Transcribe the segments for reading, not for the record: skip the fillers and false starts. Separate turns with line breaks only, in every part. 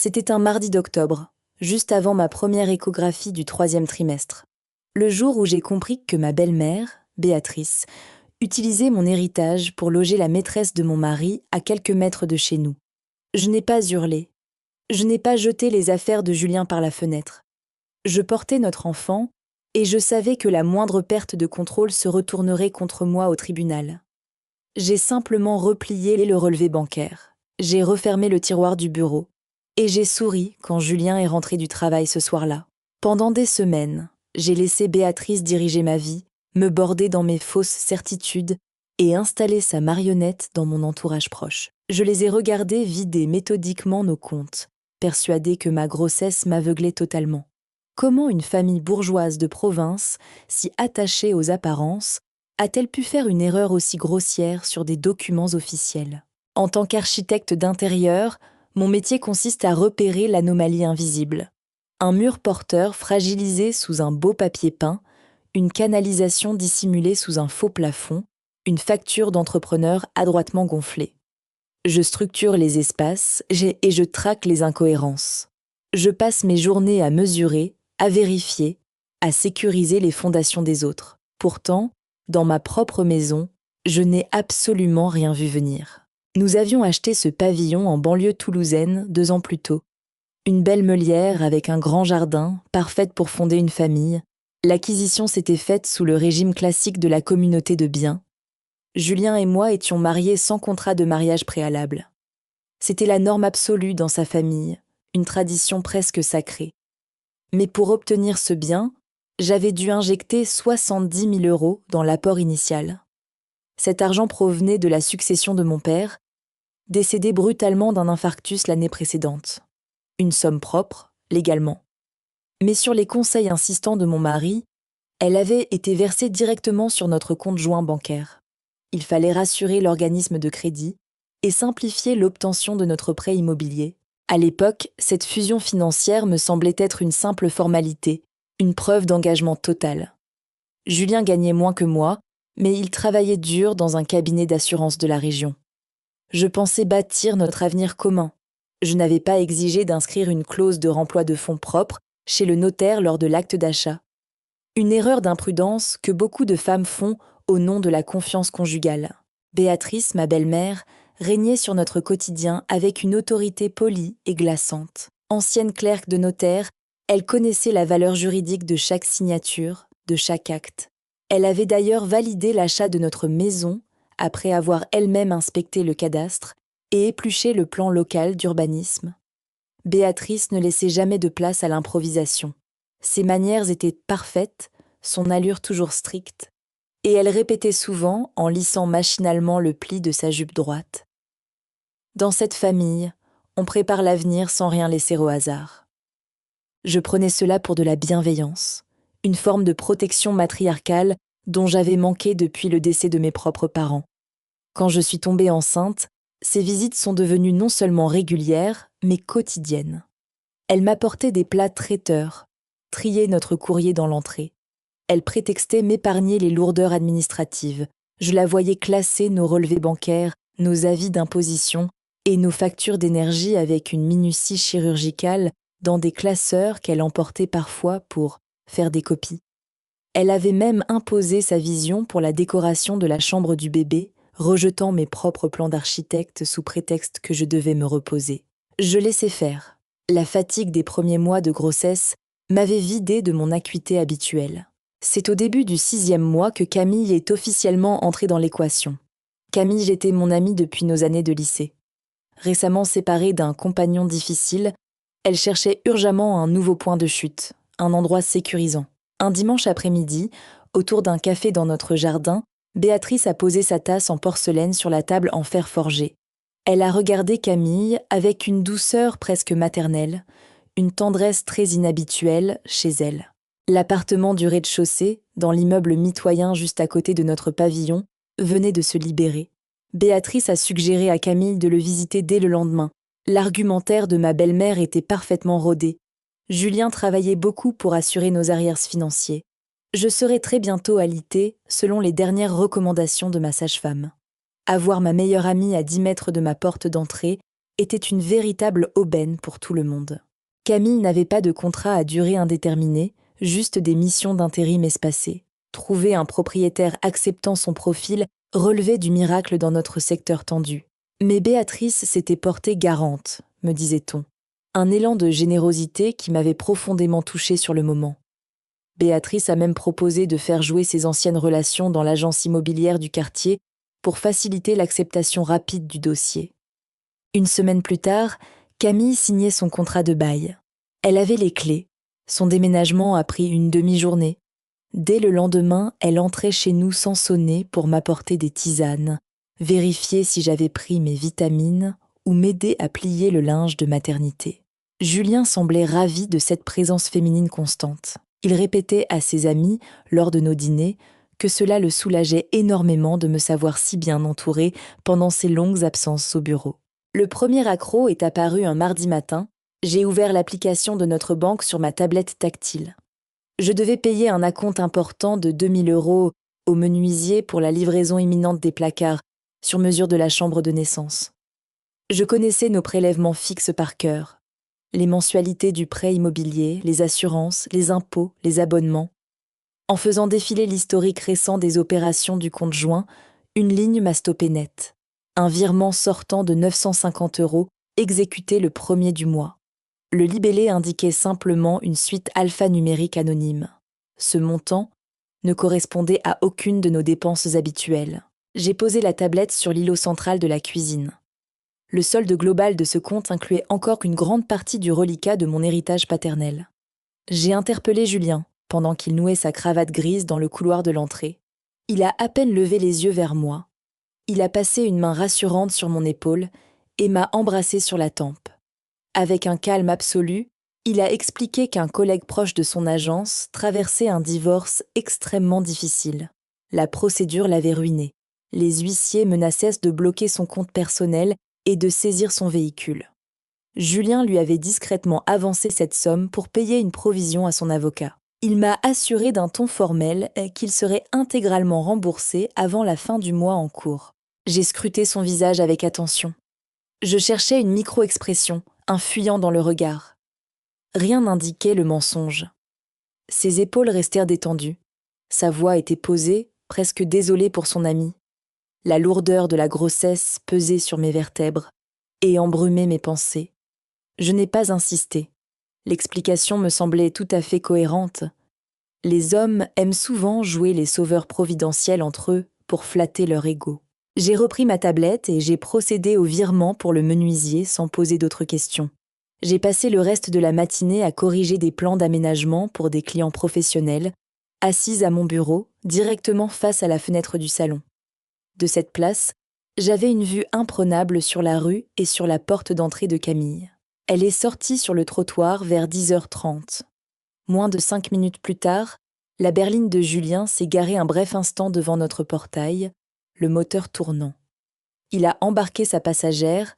C'était un mardi d'octobre, juste avant ma première échographie du 3e trimestre. Le jour où j'ai compris que ma belle-mère, Béatrice, utilisait mon héritage pour loger la maîtresse de mon mari à quelques mètres de chez nous. Je n'ai pas hurlé. Je n'ai pas jeté les affaires de Julien par la fenêtre. Je portais notre enfant et je savais que la moindre perte de contrôle se retournerait contre moi au tribunal. J'ai simplement replié le relevé bancaire. J'ai refermé le tiroir du bureau. Et j'ai souri quand Julien est rentré du travail ce soir-là. Pendant des semaines, j'ai laissé Béatrice diriger ma vie, me border dans mes fausses certitudes et installer sa marionnette dans mon entourage proche. Je les ai regardés vider méthodiquement nos comptes, persuadés que ma grossesse m'aveuglait totalement. Comment une famille bourgeoise de province, si attachée aux apparences, a-t-elle pu faire une erreur aussi grossière sur des documents officiels ? En tant qu'architecte d'intérieur, mon métier consiste à repérer l'anomalie invisible. Un mur porteur fragilisé sous un beau papier peint, une canalisation dissimulée sous un faux plafond, une facture d'entrepreneur adroitement gonflée. Je structure les espaces et je traque les incohérences. Je passe mes journées à mesurer, à vérifier, à sécuriser les fondations des autres. Pourtant, dans ma propre maison, je n'ai absolument rien vu venir. Nous avions acheté ce pavillon en banlieue toulousaine 2 ans plus tôt. Une belle meulière avec un grand jardin, parfaite pour fonder une famille. L'acquisition s'était faite sous le régime classique de la communauté de biens. Julien et moi étions mariés sans contrat de mariage préalable. C'était la norme absolue dans sa famille, une tradition presque sacrée. Mais pour obtenir ce bien, j'avais dû injecter 70 000 € dans l'apport initial. Cet argent provenait de la succession de mon père, décédé brutalement d'un infarctus l'année précédente. Une somme propre, légalement. Mais sur les conseils insistants de mon mari, elle avait été versée directement sur notre compte joint bancaire. Il fallait rassurer l'organisme de crédit et simplifier l'obtention de notre prêt immobilier. À l'époque, cette fusion financière me semblait être une simple formalité, une preuve d'engagement total. Julien gagnait moins que moi, mais il travaillait dur dans un cabinet d'assurance de la région. Je pensais bâtir notre avenir commun. Je n'avais pas exigé d'inscrire une clause de remploi de fonds propres chez le notaire lors de l'acte d'achat. Une erreur d'imprudence que beaucoup de femmes font au nom de la confiance conjugale. Béatrice, ma belle-mère, régnait sur notre quotidien avec une autorité polie et glaçante. Ancienne clerc de notaire, elle connaissait la valeur juridique de chaque signature, de chaque acte. Elle avait d'ailleurs validé l'achat de notre maison après avoir elle-même inspecté le cadastre et épluché le plan local d'urbanisme. Béatrice ne laissait jamais de place à l'improvisation. Ses manières étaient parfaites, son allure toujours stricte, et elle répétait souvent en lissant machinalement le pli de sa jupe droite. Dans cette famille, on prépare l'avenir sans rien laisser au hasard. Je prenais cela pour de la bienveillance, une forme de protection matriarcale dont j'avais manqué depuis le décès de mes propres parents. Quand je suis tombée enceinte, ces visites sont devenues non seulement régulières, mais quotidiennes. Elle m'apportait des plats traiteurs, triait notre courrier dans l'entrée. Elle prétextait m'épargner les lourdeurs administratives. Je la voyais classer nos relevés bancaires, nos avis d'imposition et nos factures d'énergie avec une minutie chirurgicale dans des classeurs qu'elle emportait parfois pour faire des copies. Elle avait même imposé sa vision pour la décoration de la chambre du bébé, rejetant mes propres plans d'architecte sous prétexte que je devais me reposer. Je laissais faire. La fatigue des premiers mois de grossesse m'avait vidé de mon acuité habituelle. C'est au début du 6e mois que Camille est officiellement entrée dans l'équation. Camille était mon amie depuis nos années de lycée. Récemment séparée d'un compagnon difficile, elle cherchait urgemment un nouveau point de chute, un endroit sécurisant. Un dimanche après-midi, autour d'un café dans notre jardin, Béatrice a posé sa tasse en porcelaine sur la table en fer forgé. Elle a regardé Camille avec une douceur presque maternelle, une tendresse très inhabituelle chez elle. L'appartement du rez-de-chaussée, dans l'immeuble mitoyen juste à côté de notre pavillon, venait de se libérer. Béatrice a suggéré à Camille de le visiter dès le lendemain. L'argumentaire de ma belle-mère était parfaitement rodé. Julien travaillait beaucoup pour assurer nos arrières financiers. Je serai très bientôt alitée selon les dernières recommandations de ma sage-femme. Avoir ma meilleure amie à 10 mètres de ma porte d'entrée était une véritable aubaine pour tout le monde. Camille n'avait pas de contrat à durée indéterminée, juste des missions d'intérim espacées. Trouver un propriétaire acceptant son profil relevait du miracle dans notre secteur tendu. Mais Béatrice s'était portée garante, me disait-on. Un élan de générosité qui m'avait profondément touchée sur le moment. Béatrice a même proposé de faire jouer ses anciennes relations dans l'agence immobilière du quartier pour faciliter l'acceptation rapide du dossier. Une semaine plus tard, Camille signait son contrat de bail. Elle avait les clés. Son déménagement a pris une demi-journée. Dès le lendemain, elle entrait chez nous sans sonner pour m'apporter des tisanes, vérifier si j'avais pris mes vitamines ou m'aider à plier le linge de maternité. Julien semblait ravi de cette présence féminine constante. Il répétait à ses amis, lors de nos dîners, que cela le soulageait énormément de me savoir si bien entourée pendant ses longues absences au bureau. Le premier accroc est apparu un mardi matin. J'ai ouvert l'application de notre banque sur ma tablette tactile. Je devais payer un acompte important de 2 000 € au menuisier pour la livraison imminente des placards, sur mesure de la chambre de naissance. Je connaissais nos prélèvements fixes par cœur. Les mensualités du prêt immobilier, les assurances, les impôts, les abonnements. En faisant défiler l'historique récent des opérations du compte joint, une ligne m'a stoppé net. Un virement sortant de 950 € exécuté le 1er du mois. Le libellé indiquait simplement une suite alphanumérique anonyme. Ce montant ne correspondait à aucune de nos dépenses habituelles. J'ai posé la tablette sur l'îlot central de la cuisine. Le solde global de ce compte incluait encore une grande partie du reliquat de mon héritage paternel. J'ai interpellé Julien, pendant qu'il nouait sa cravate grise dans le couloir de l'entrée. Il a à peine levé les yeux vers moi. Il a passé une main rassurante sur mon épaule et m'a embrassé sur la tempe. Avec un calme absolu, il a expliqué qu'un collègue proche de son agence traversait un divorce extrêmement difficile. La procédure l'avait ruiné. Les huissiers menaçaient de bloquer son compte personnel et de saisir son véhicule. Julien lui avait discrètement avancé cette somme pour payer une provision à son avocat. Il m'a assuré d'un ton formel qu'il serait intégralement remboursé avant la fin du mois en cours. J'ai scruté son visage avec attention. Je cherchais une micro-expression, un fuyant dans le regard. Rien n'indiquait le mensonge. Ses épaules restèrent détendues. Sa voix était posée, presque désolée pour son ami. La lourdeur de la grossesse pesait sur mes vertèbres et embrumait mes pensées. Je n'ai pas insisté. L'explication me semblait tout à fait cohérente. Les hommes aiment souvent jouer les sauveurs providentiels entre eux pour flatter leur ego. J'ai repris ma tablette et j'ai procédé au virement pour le menuisier sans poser d'autres questions. J'ai passé le reste de la matinée à corriger des plans d'aménagement pour des clients professionnels, assise à mon bureau, directement face à la fenêtre du salon. De cette place, j'avais une vue imprenable sur la rue et sur la porte d'entrée de Camille. Elle est sortie sur le trottoir vers 10h30. Moins de 5 minutes plus tard, la berline de Julien s'est garée un bref instant devant notre portail, le moteur tournant. Il a embarqué sa passagère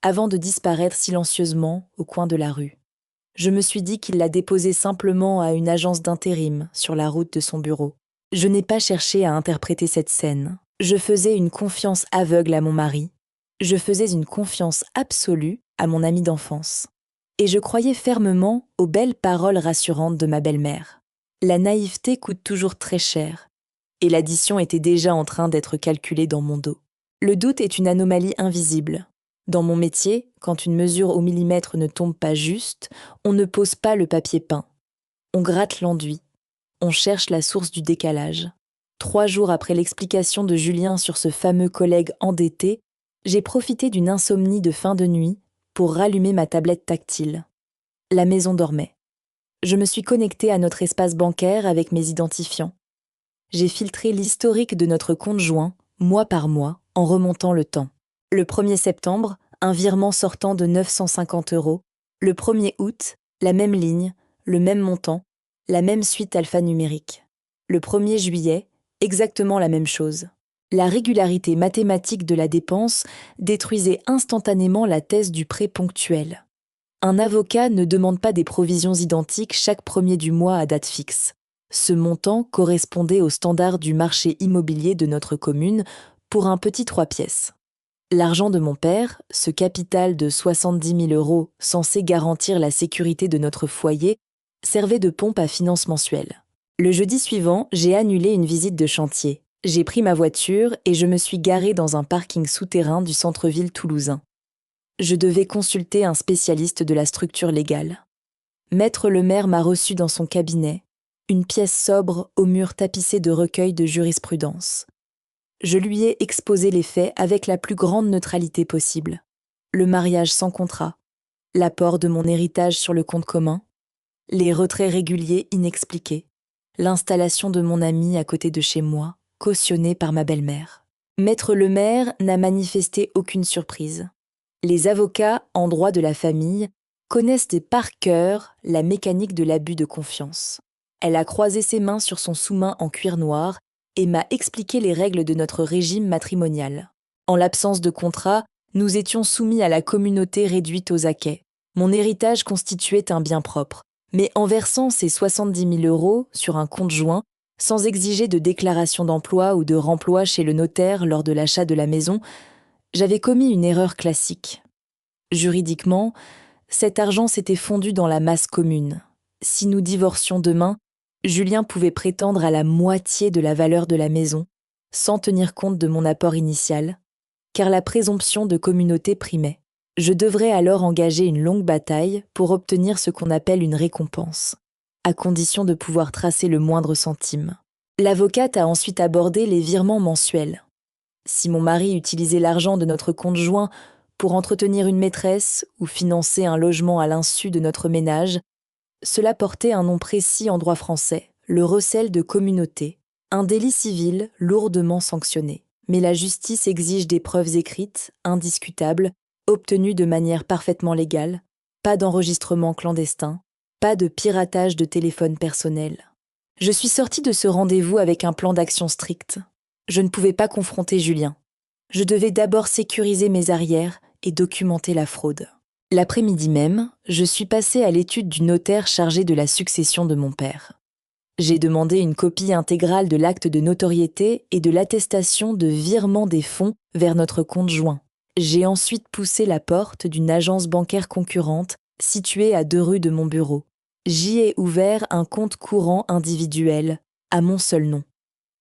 avant de disparaître silencieusement au coin de la rue. Je me suis dit qu'il la déposait simplement à une agence d'intérim sur la route de son bureau. Je n'ai pas cherché à interpréter cette scène. Je faisais une confiance aveugle à mon mari. Je faisais une confiance absolue à mon ami d'enfance. Et je croyais fermement aux belles paroles rassurantes de ma belle-mère. La naïveté coûte toujours très cher, et l'addition était déjà en train d'être calculée dans mon dos. Le doute est une anomalie invisible. Dans mon métier, quand une mesure au millimètre ne tombe pas juste, on ne pose pas le papier peint. On gratte l'enduit. On cherche la source du décalage. 3 jours après l'explication de Julien sur ce fameux collègue endetté, j'ai profité d'une insomnie de fin de nuit pour rallumer ma tablette tactile. La maison dormait. Je me suis connectée à notre espace bancaire avec mes identifiants. J'ai filtré l'historique de notre compte joint, mois par mois, en remontant le temps. Le 1er septembre, un virement sortant de 950 €. Le 1er août, la même ligne, le même montant, la même suite alphanumérique. Le 1er juillet, exactement la même chose. La régularité mathématique de la dépense détruisait instantanément la thèse du prêt ponctuel. Un avocat ne demande pas des provisions identiques chaque 1er du mois à date fixe. Ce montant correspondait au standard du marché immobilier de notre commune pour un petit 3 pièces. L'argent de mon père, ce capital de 70 000 euros censé garantir la sécurité de notre foyer, servait de pompe à finances mensuelles. Le jeudi suivant, j'ai annulé une visite de chantier. J'ai pris ma voiture et je me suis garée dans un parking souterrain du centre-ville toulousain. Je devais consulter un spécialiste de la structure légale. Maître Lemaire m'a reçu dans son cabinet, une pièce sobre aux murs tapissés de recueils de jurisprudence. Je lui ai exposé les faits avec la plus grande neutralité possible. Le mariage sans contrat, l'apport de mon héritage sur le compte commun, les retraits réguliers inexpliqués, l'installation de mon ami à côté de chez moi, cautionnée par ma belle-mère. Maître Lemaire n'a manifesté aucune surprise. Les avocats en droit de la famille connaissent par cœur la mécanique de l'abus de confiance. Elle a croisé ses mains sur son sous-main en cuir noir et m'a expliqué les règles de notre régime matrimonial. En l'absence de contrat, nous étions soumis à la communauté réduite aux acquêts. Mon héritage constituait un bien propre, mais en versant ces 70 000 euros sur un compte joint, sans exiger de déclaration d'emploi ou de remploi chez le notaire lors de l'achat de la maison, j'avais commis une erreur classique. Juridiquement, cet argent s'était fondu dans la masse commune. Si nous divorcions demain, Julien pouvait prétendre à la moitié de la valeur de la maison, sans tenir compte de mon apport initial, car la présomption de communauté primait. Je devrais alors engager une longue bataille pour obtenir ce qu'on appelle une récompense, à condition de pouvoir tracer le moindre centime. L'avocate a ensuite abordé les virements mensuels. Si mon mari utilisait l'argent de notre compte joint pour entretenir une maîtresse ou financer un logement à l'insu de notre ménage, cela portait un nom précis en droit français, le recel de communauté, un délit civil lourdement sanctionné. Mais la justice exige des preuves écrites, indiscutables, obtenues de manière parfaitement légale, pas d'enregistrement clandestin, pas de piratage de téléphone personnel. Je suis sortie de ce rendez-vous avec un plan d'action strict. Je ne pouvais pas confronter Julien. Je devais d'abord sécuriser mes arrières et documenter la fraude. L'après-midi même, je suis passée à l'étude du notaire chargé de la succession de mon père. J'ai demandé une copie intégrale de l'acte de notoriété et de l'attestation de virement des fonds vers notre compte joint. J'ai ensuite poussé la porte d'une agence bancaire concurrente située à 2 rues de mon bureau. J'y ai ouvert un compte courant individuel, à mon seul nom.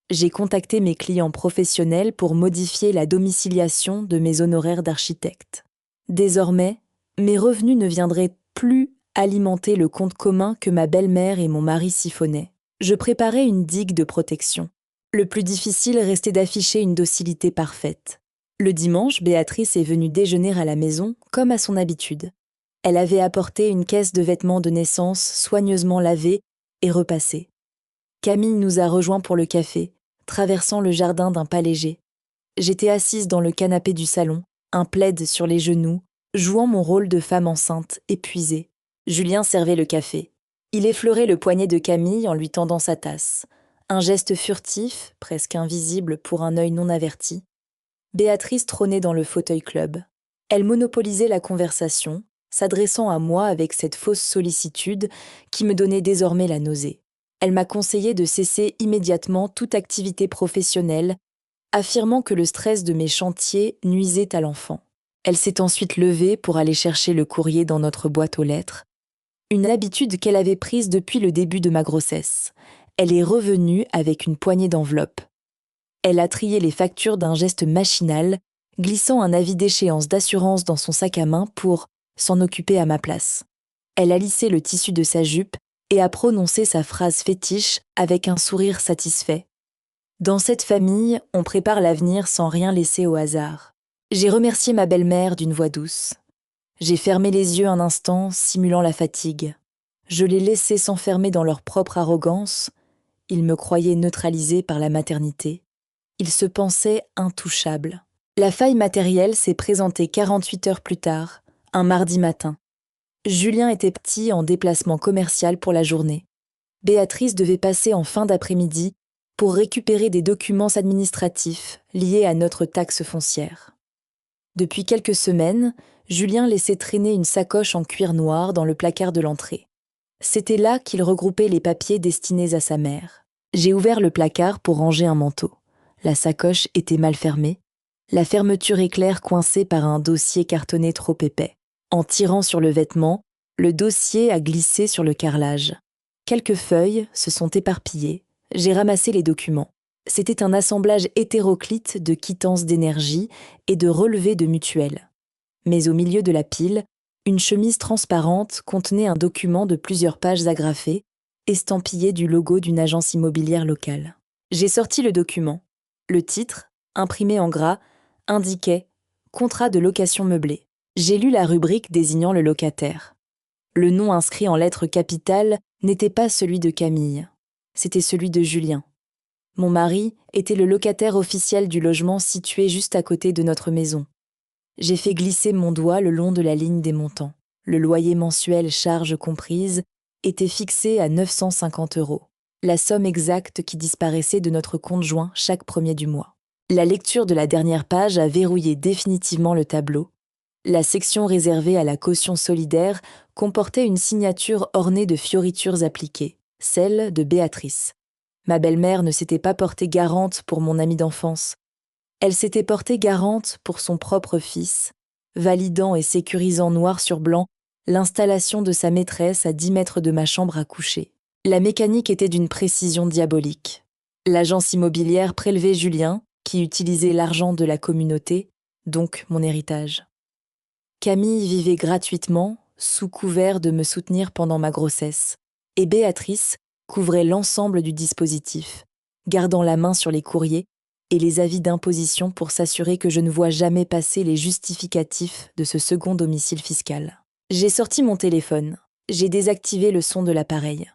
J'ai contacté mes clients professionnels pour modifier la domiciliation de mes honoraires d'architecte. Désormais, mes revenus ne viendraient plus alimenter le compte commun que ma belle-mère et mon mari siphonnaient. Je préparais une digue de protection. Le plus difficile restait d'afficher une docilité parfaite. Le dimanche, Béatrice est venue déjeuner à la maison, comme à son habitude. Elle avait apporté une caisse de vêtements de naissance soigneusement lavée et repassée. Camille nous a rejoints pour le café, traversant le jardin d'un pas léger. J'étais assise dans le canapé du salon, un plaid sur les genoux, jouant mon rôle de femme enceinte, épuisée. Julien servait le café. Il effleurait le poignet de Camille en lui tendant sa tasse. Un geste furtif, presque invisible pour un œil non averti. Béatrice trônait dans le fauteuil club. Elle monopolisait la conversation, s'adressant à moi avec cette fausse sollicitude qui me donnait désormais la nausée. Elle m'a conseillé de cesser immédiatement toute activité professionnelle, affirmant que le stress de mes chantiers nuisait à l'enfant. Elle s'est ensuite levée pour aller chercher le courrier dans notre boîte aux lettres, une habitude qu'elle avait prise depuis le début de ma grossesse. Elle est revenue avec une poignée d'enveloppes. Elle a trié les factures d'un geste machinal, glissant un avis d'échéance d'assurance dans son sac à main pour s'en occuper à ma place. Elle a lissé le tissu de sa jupe et a prononcé sa phrase fétiche avec un sourire satisfait. Dans cette famille, on prépare l'avenir sans rien laisser au hasard. J'ai remercié ma belle-mère d'une voix douce. J'ai fermé les yeux un instant, simulant la fatigue. Je les laissais s'enfermer dans leur propre arrogance. Ils me croyaient neutralisée par la maternité. Ils se pensaient intouchables. La faille matérielle s'est présentée 48 heures plus tard, un mardi matin. Julien était petit en déplacement commercial pour la journée. Béatrice devait passer en fin d'après-midi pour récupérer des documents administratifs liés à notre taxe foncière. Depuis quelques semaines, Julien laissait traîner une sacoche en cuir noir dans le placard de l'entrée. C'était là qu'il regroupait les papiers destinés à sa mère. J'ai ouvert le placard pour ranger un manteau. La sacoche était mal fermée. La fermeture éclair coincée par un dossier cartonné trop épais. En tirant sur le vêtement, le dossier a glissé sur le carrelage. Quelques feuilles se sont éparpillées. J'ai ramassé les documents. C'était un assemblage hétéroclite de quittances d'énergie et de relevés de mutuelles. Mais au milieu de la pile, une chemise transparente contenait un document de plusieurs pages agrafées, estampillé du logo d'une agence immobilière locale. J'ai sorti le document. Le titre, imprimé en gras, indiquait « Contrat de location meublée ». J'ai lu la rubrique désignant le locataire. Le nom inscrit en lettres capitales n'était pas celui de Camille, c'était celui de Julien. Mon mari était le locataire officiel du logement situé juste à côté de notre maison. J'ai fait glisser mon doigt le long de la ligne des montants. Le loyer mensuel, charges comprises, était fixé à 950 €, la somme exacte qui disparaissait de notre compte joint chaque premier du mois. La lecture de la dernière page a verrouillé définitivement le tableau. La section réservée à la caution solidaire comportait une signature ornée de fioritures appliquées, celle de Béatrice. Ma belle-mère ne s'était pas portée garante pour mon amie d'enfance. Elle s'était portée garante pour son propre fils, validant et sécurisant noir sur blanc l'installation de sa maîtresse à 10 mètres de ma chambre à coucher. La mécanique était d'une précision diabolique. L'agence immobilière prélevait Julien, qui utilisait l'argent de la communauté, donc mon héritage. Camille vivait gratuitement, sous couvert de me soutenir pendant ma grossesse, et Béatrice couvrait l'ensemble du dispositif, gardant la main sur les courriers et les avis d'imposition pour s'assurer que je ne vois jamais passer les justificatifs de ce second domicile fiscal. J'ai sorti mon téléphone, j'ai désactivé le son de l'appareil.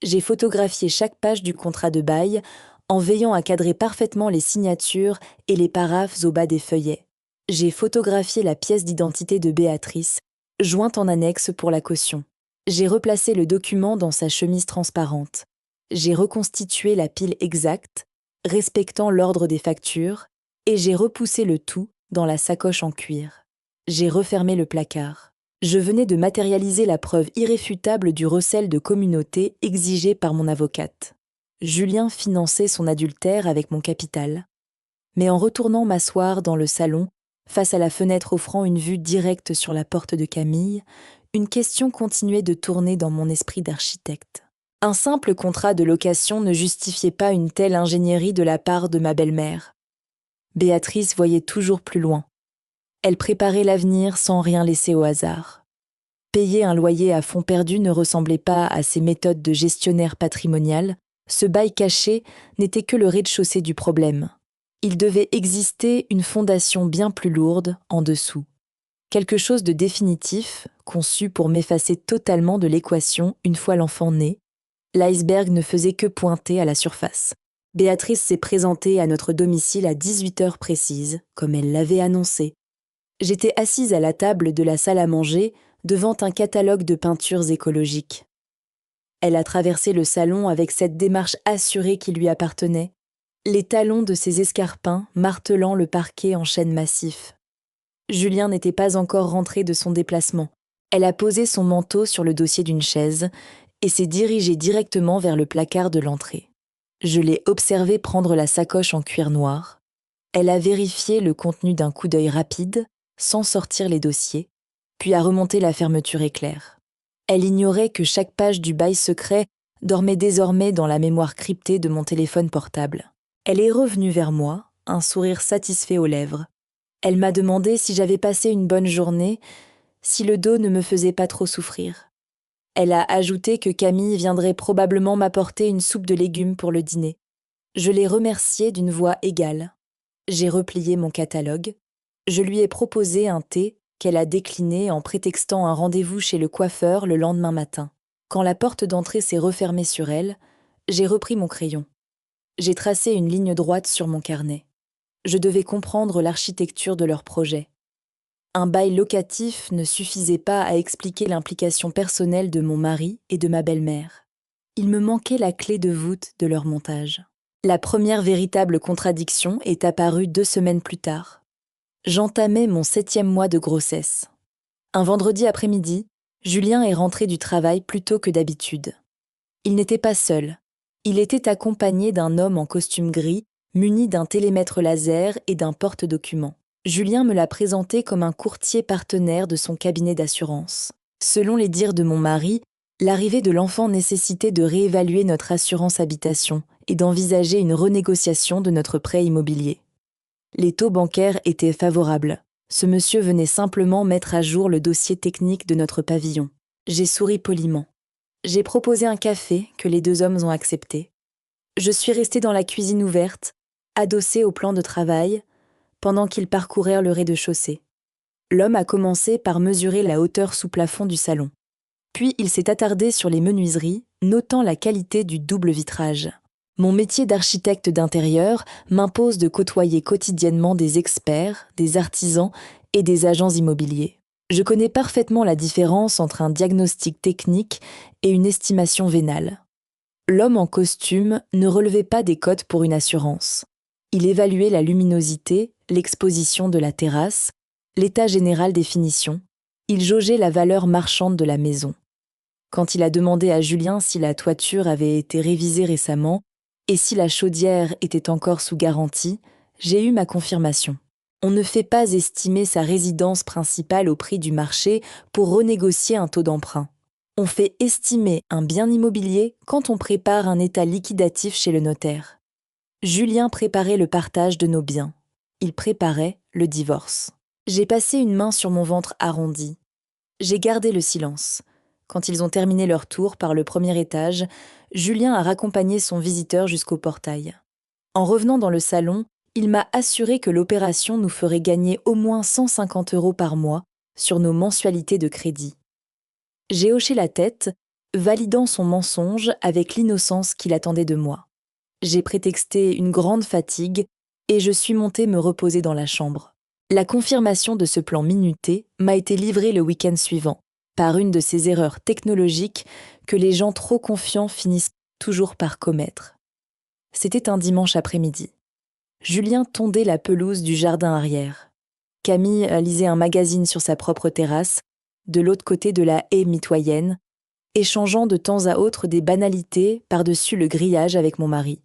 J'ai photographié chaque page du contrat de bail en veillant à cadrer parfaitement les signatures et les paraphes au bas des feuillets. J'ai photographié la pièce d'identité de Béatrice, jointe en annexe pour la caution. J'ai replacé le document dans sa chemise transparente. J'ai reconstitué la pile exacte, respectant l'ordre des factures, et j'ai repoussé le tout dans la sacoche en cuir. J'ai refermé le placard. Je venais de matérialiser la preuve irréfutable du recel de communauté exigé par mon avocate. Julien finançait son adultère avec mon capital. Mais en retournant m'asseoir dans le salon, face à la fenêtre offrant une vue directe sur la porte de Camille, une question continuait de tourner dans mon esprit d'architecte. Un simple contrat de location ne justifiait pas une telle ingénierie de la part de ma belle-mère. Béatrice voyait toujours plus loin. Elle préparait l'avenir sans rien laisser au hasard. Payer un loyer à fonds perdu ne ressemblait pas à ses méthodes de gestionnaire patrimonial. Ce bail caché n'était que le rez-de-chaussée du problème. Il devait exister une fondation bien plus lourde en dessous. Quelque chose de définitif, conçu pour m'effacer totalement de l'équation une fois l'enfant né. L'iceberg ne faisait que pointer à la surface. Béatrice s'est présentée à notre domicile à 18 heures précises, comme elle l'avait annoncé. J'étais assise à la table de la salle à manger, devant un catalogue de peintures écologiques. Elle a traversé le salon avec cette démarche assurée qui lui appartenait, les talons de ses escarpins martelant le parquet en chêne massif. Julien n'était pas encore rentré de son déplacement. Elle a posé son manteau sur le dossier d'une chaise et s'est dirigée directement vers le placard de l'entrée. Je l'ai observée prendre la sacoche en cuir noir. Elle a vérifié le contenu d'un coup d'œil rapide, sans sortir les dossiers, puis a remonté la fermeture éclair. Elle ignorait que chaque page du bail secret dormait désormais dans la mémoire cryptée de mon téléphone portable. Elle est revenue vers moi, un sourire satisfait aux lèvres. Elle m'a demandé si j'avais passé une bonne journée, si le dos ne me faisait pas trop souffrir. Elle a ajouté que Camille viendrait probablement m'apporter une soupe de légumes pour le dîner. Je l'ai remerciée d'une voix égale. J'ai replié mon catalogue. Je lui ai proposé un thé qu'elle a décliné en prétextant un rendez-vous chez le coiffeur le lendemain matin. Quand la porte d'entrée s'est refermée sur elle, j'ai repris mon crayon. J'ai tracé une ligne droite sur mon carnet. Je devais comprendre l'architecture de leur projet. Un bail locatif ne suffisait pas à expliquer l'implication personnelle de mon mari et de ma belle-mère. Il me manquait la clé de voûte de leur montage. La première véritable contradiction est apparue 2 semaines plus tard. J'entamais mon 7e mois de grossesse. Un vendredi après-midi, Julien est rentré du travail plus tôt que d'habitude. Il n'était pas seul. Il était accompagné d'un homme en costume gris muni d'un télémètre laser et d'un porte-documents. Julien me l'a présenté comme un courtier partenaire de son cabinet d'assurance. Selon les dires de mon mari, l'arrivée de l'enfant nécessitait de réévaluer notre assurance habitation et d'envisager une renégociation de notre prêt immobilier. Les taux bancaires étaient favorables. Ce monsieur venait simplement mettre à jour le dossier technique de notre pavillon. J'ai souri poliment. J'ai proposé un café que les deux hommes ont accepté. Je suis restée dans la cuisine ouverte, adossée au plan de travail, pendant qu'ils parcourèrent le rez-de-chaussée. L'homme a commencé par mesurer la hauteur sous plafond du salon. Puis il s'est attardé sur les menuiseries, notant la qualité du double vitrage. Mon métier d'architecte d'intérieur m'impose de côtoyer quotidiennement des experts, des artisans et des agents immobiliers. Je connais parfaitement la différence entre un diagnostic technique et une estimation vénale. L'homme en costume ne relevait pas des cotes pour une assurance. Il évaluait la luminosité, l'exposition de la terrasse, l'état général des finitions. Il jaugeait la valeur marchande de la maison. Quand il a demandé à Julien si la toiture avait été révisée récemment et si la chaudière était encore sous garantie, j'ai eu ma confirmation. On ne fait pas estimer sa résidence principale au prix du marché pour renégocier un taux d'emprunt. On fait estimer un bien immobilier quand on prépare un état liquidatif chez le notaire. Julien préparait le partage de nos biens. Il préparait le divorce. J'ai passé une main sur mon ventre arrondi. J'ai gardé le silence. Quand ils ont terminé leur tour par le premier étage, Julien a raccompagné son visiteur jusqu'au portail. En revenant dans le salon, il m'a assuré que l'opération nous ferait gagner au moins 150 € par mois sur nos mensualités de crédit. J'ai hoché la tête, validant son mensonge avec l'innocence qu'il attendait de moi. J'ai prétexté une grande fatigue et je suis montée me reposer dans la chambre. La confirmation de ce plan minuté m'a été livrée le week-end suivant, par une de ces erreurs technologiques que les gens trop confiants finissent toujours par commettre. C'était un dimanche après-midi. Julien tondait la pelouse du jardin arrière. Camille lisait un magazine sur sa propre terrasse, de l'autre côté de la haie mitoyenne, échangeant de temps à autre des banalités par-dessus le grillage avec mon mari.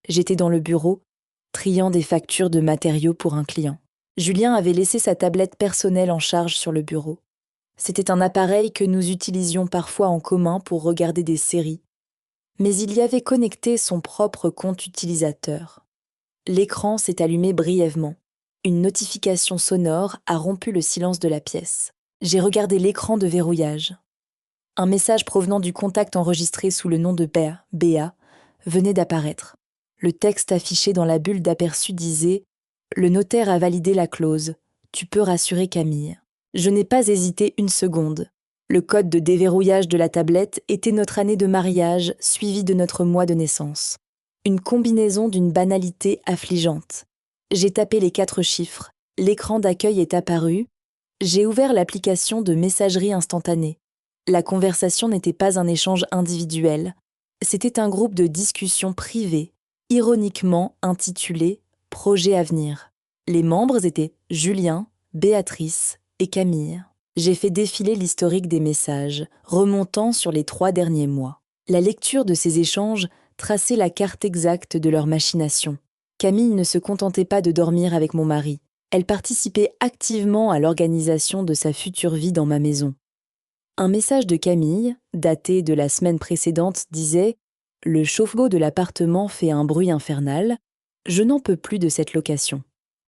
J'étais dans le bureau, triant des factures de matériaux pour un client. Julien avait laissé sa tablette personnelle en charge sur le bureau. C'était un appareil que nous utilisions parfois en commun pour regarder des séries. Mais il y avait connecté son propre compte utilisateur. L'écran s'est allumé brièvement. Une notification sonore a rompu le silence de la pièce. J'ai regardé l'écran de verrouillage. Un message provenant du contact enregistré sous le nom de Béa, venait d'apparaître. Le texte affiché dans la bulle d'aperçu disait « Le notaire a validé la clause. Tu peux rassurer Camille. » Je n'ai pas hésité une seconde. Le code de déverrouillage de la tablette était notre année de mariage suivie de notre mois de naissance. Une combinaison d'une banalité affligeante. J'ai tapé les 4 chiffres. L'écran d'accueil est apparu. J'ai ouvert l'application de messagerie instantanée. La conversation n'était pas un échange individuel. C'était un groupe de discussion privée, ironiquement intitulé « Projet à venir ». Les membres étaient Julien, Béatrice et Camille. J'ai fait défiler l'historique des messages, remontant sur les 3 derniers mois. La lecture de ces échanges traçait la carte exacte de leur machination. Camille ne se contentait pas de dormir avec mon mari. Elle participait activement à l'organisation de sa future vie dans ma maison. Un message de Camille, daté de la semaine précédente, disait « Le chauffe-eau de l'appartement fait un bruit infernal. Je n'en peux plus de cette location. »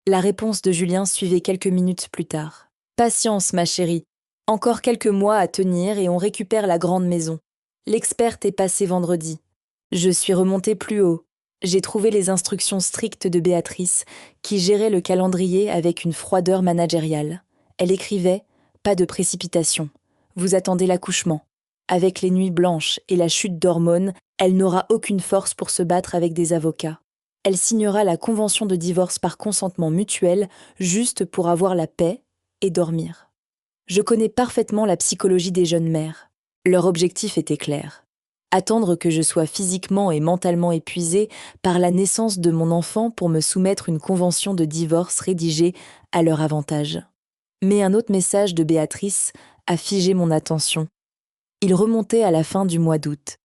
La réponse de Julien suivait quelques minutes plus tard. « Patience, ma chérie. Encore quelques mois à tenir et on récupère la grande maison. L'experte est passée vendredi. Je suis remontée plus haut. J'ai trouvé les instructions strictes de Béatrice, qui gérait le calendrier avec une froideur managériale. Elle écrivait « Pas de précipitation. Vous attendez l'accouchement. Avec les nuits blanches et la chute d'hormones, elle n'aura aucune force pour se battre avec des avocats. Elle signera la convention de divorce par consentement mutuel juste pour avoir la paix et dormir. Je connais parfaitement la psychologie des jeunes mères. Leur objectif était clair. Attendre que je sois physiquement et mentalement épuisée par la naissance de mon enfant pour me soumettre une convention de divorce rédigée à leur avantage. Mais un autre message de Béatrice a figé mon attention. Il remontait à la fin du mois d'août.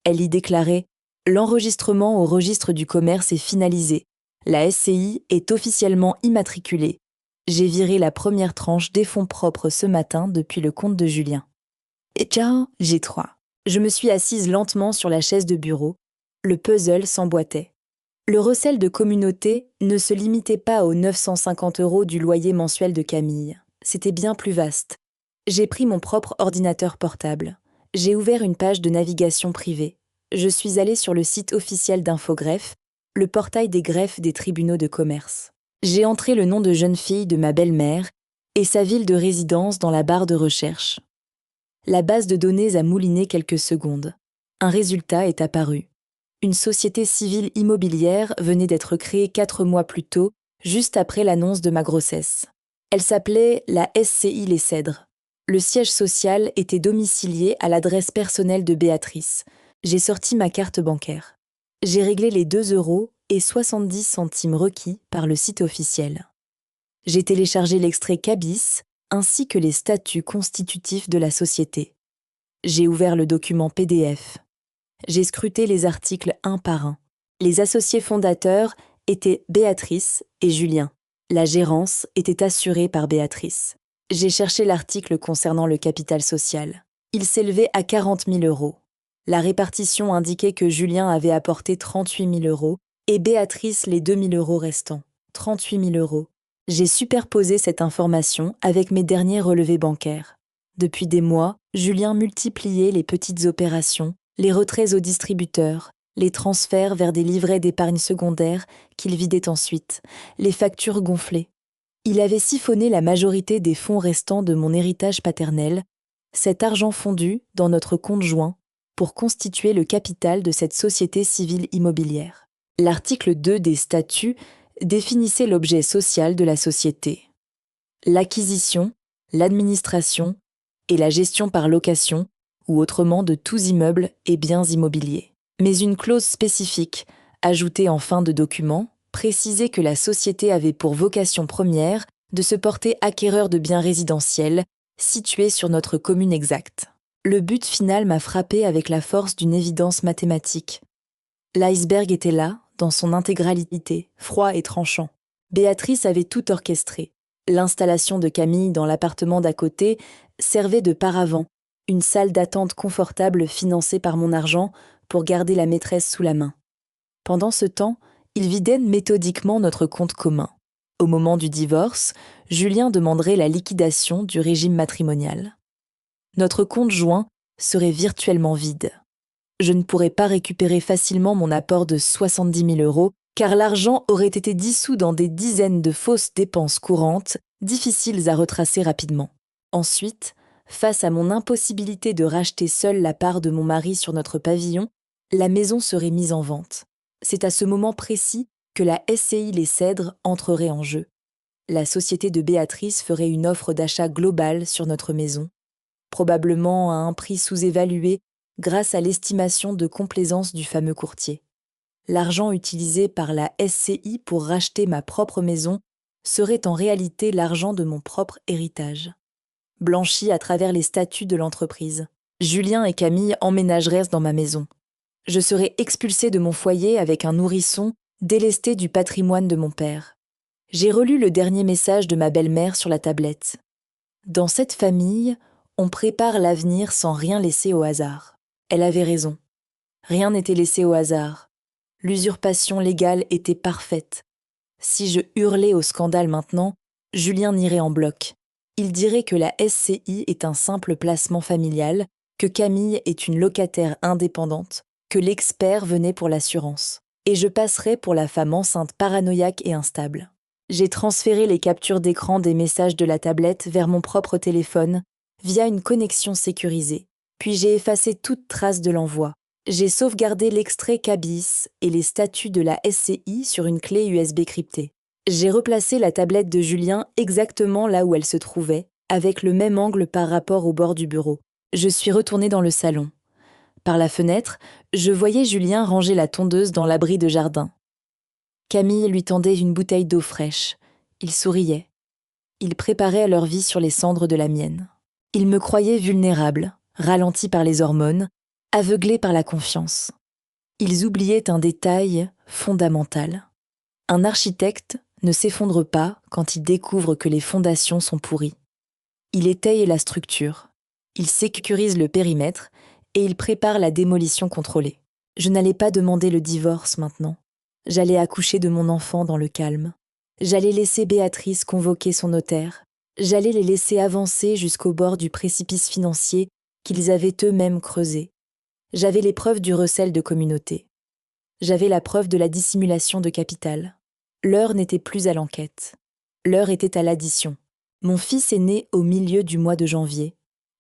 Elle y déclarait « L'enregistrement au registre du commerce est finalisé. La SCI est officiellement immatriculée. J'ai viré la première tranche des fonds propres ce matin depuis le compte de Julien. Et ciao, G3. Je me suis assise lentement sur la chaise de bureau. Le puzzle s'emboîtait. Le recel de communauté ne se limitait pas aux 950 € du loyer mensuel de Camille. C'était bien plus vaste. J'ai pris mon propre ordinateur portable. J'ai ouvert une page de navigation privée. Je suis allée sur le site officiel d'Infogreffe, le portail des greffes des tribunaux de commerce. J'ai entré le nom de jeune fille de ma belle-mère et sa ville de résidence dans la barre de recherche. La base de données a mouliné quelques secondes. Un résultat est apparu. Une société civile immobilière venait d'être créée 4 mois plus tôt, juste après l'annonce de ma grossesse. Elle s'appelait la SCI Les Cèdres. Le siège social était domicilié à l'adresse personnelle de Béatrice. J'ai sorti ma carte bancaire. J'ai réglé les 2,70 € requis par le site officiel. J'ai téléchargé l'extrait CABIS ainsi que les statuts constitutifs de la société. J'ai ouvert le document PDF. J'ai scruté les articles un par un. Les associés fondateurs étaient Béatrice et Julien. La gérance était assurée par Béatrice. J'ai cherché l'article concernant le capital social. Il s'élevait à 40 000 €. La répartition indiquait que Julien avait apporté 38 000 € et Béatrice les 2 000 € restants. 38 000 €. J'ai superposé cette information avec mes derniers relevés bancaires. Depuis des mois, Julien multipliait les petites opérations, les retraits aux distributeurs, les transferts vers des livrets d'épargne secondaire qu'il vidait ensuite, les factures gonflées. Il avait siphonné la majorité des fonds restants de mon héritage paternel, cet argent fondu dans notre compte joint pour constituer le capital de cette société civile immobilière. L'article 2 des statuts définissait l'objet social de la société. L'acquisition, l'administration et la gestion par location, ou autrement de tous immeubles et biens immobiliers. Mais une clause spécifique, ajoutée en fin de document, précisait que la société avait pour vocation première de se porter acquéreur de biens résidentiels situés sur notre commune exacte. Le but final m'a frappé avec la force d'une évidence mathématique. L'iceberg était là, dans son intégralité, froid et tranchant. Béatrice avait tout orchestré. L'installation de Camille dans l'appartement d'à côté servait de paravent, une salle d'attente confortable financée par mon argent pour garder la maîtresse sous la main. Pendant ce temps, il vidait méthodiquement notre compte commun. Au moment du divorce, Julien demanderait la liquidation du régime matrimonial. Notre compte joint serait virtuellement vide. Je ne pourrais pas récupérer facilement mon apport de 70 000 € car l'argent aurait été dissous dans des dizaines de fausses dépenses courantes, difficiles à retracer rapidement. Ensuite, face à mon impossibilité de racheter seule la part de mon mari sur notre pavillon, la maison serait mise en vente. C'est à ce moment précis que la SCI Les Cèdres entrerait en jeu. La société de Béatrice ferait une offre d'achat globale sur notre maison, probablement à un prix sous-évalué grâce à l'estimation de complaisance du fameux courtier. L'argent utilisé par la SCI pour racheter ma propre maison serait en réalité l'argent de mon propre héritage. Blanchi à travers les statuts de l'entreprise, Julien et Camille emménageraient dans ma maison. Je serais expulsée de mon foyer avec un nourrisson délesté du patrimoine de mon père. J'ai relu le dernier message de ma belle-mère sur la tablette. Dans cette famille, on prépare l'avenir sans rien laisser au hasard. Elle avait raison. Rien n'était laissé au hasard. L'usurpation légale était parfaite. Si je hurlais au scandale maintenant, Julien irait en bloc. Il dirait que la SCI est un simple placement familial, que Camille est une locataire indépendante, que l'expert venait pour l'assurance. Et je passerais pour la femme enceinte paranoïaque et instable. J'ai transféré les captures d'écran des messages de la tablette vers mon propre téléphone via une connexion sécurisée. Puis j'ai effacé toute trace de l'envoi. J'ai sauvegardé l'extrait CABIS et les statuts de la SCI sur une clé USB cryptée. J'ai replacé la tablette de Julien exactement là où elle se trouvait, avec le même angle par rapport au bord du bureau. Je suis retournée dans le salon. Par la fenêtre, je voyais Julien ranger la tondeuse dans l'abri de jardin. Camille lui tendait une bouteille d'eau fraîche. Il souriait. Ils préparaient leur vie sur les cendres de la mienne. Ils me croyaient vulnérable, ralenti par les hormones, aveuglé par la confiance. Ils oubliaient un détail fondamental. Un architecte ne s'effondre pas quand il découvre que les fondations sont pourries. Il étaye la structure, il sécurise le périmètre et il prépare la démolition contrôlée. Je n'allais pas demander le divorce maintenant. J'allais accoucher de mon enfant dans le calme. J'allais laisser Béatrice convoquer son notaire. J'allais les laisser avancer jusqu'au bord du précipice financier qu'ils avaient eux-mêmes creusé. J'avais les preuves du recel de communauté. J'avais la preuve de la dissimulation de capital. L'heure n'était plus à l'enquête. L'heure était à l'addition. Mon fils est né au milieu du mois de janvier.